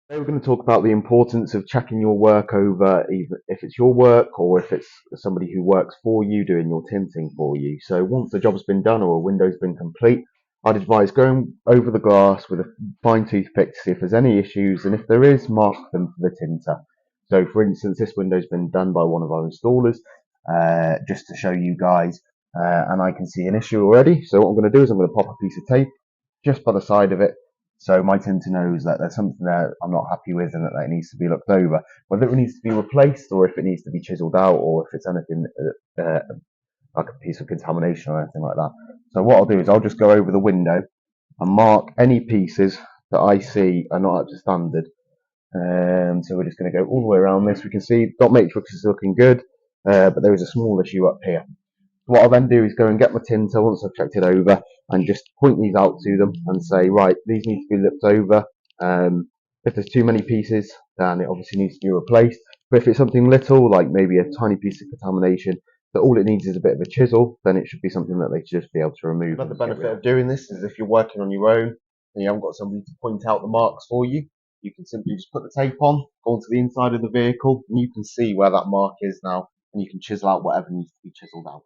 Today we're going to talk about the importance of checking your work over, either if it's your work or if it's somebody who works for you doing your tinting for you. So once the job's been done or a window's been complete, I'd advise going over the glass with a fine toothpick to see if there's any issues, and if there is, mark them for the tinter. So for instance, this window's been done by one of our installers, just to show you guys, and I can see an issue already. So what I'm going to do is I'm going to pop a piece of tape just by the side of it, so my tinter knows that there's something there I'm not happy with and that it needs to be looked over. Whether it needs to be replaced or if it needs to be chiselled out or if it's anything like a piece of contamination or anything like that. So what I'll do is I'll just go over the window and mark any pieces that I see are not up to standard. So we're just going to go all the way around this. We can see dot matrix is looking good, but there is a small issue up here. What I'll then do is go and get my tinter once I've checked it over and just point these out to them and say, right, these need to be looked over. If there's too many pieces, then it obviously needs to be replaced. But if it's something little, like maybe a tiny piece of contamination, that all it needs is a bit of a chisel, then it should be something that they should just be able to remove. Another benefit of doing this is if you're working on your own and you haven't got somebody to point out the marks for you, you can simply just put the tape on, go onto the inside of the vehicle, and you can see where that mark is now, and you can chisel out whatever needs to be chiseled out.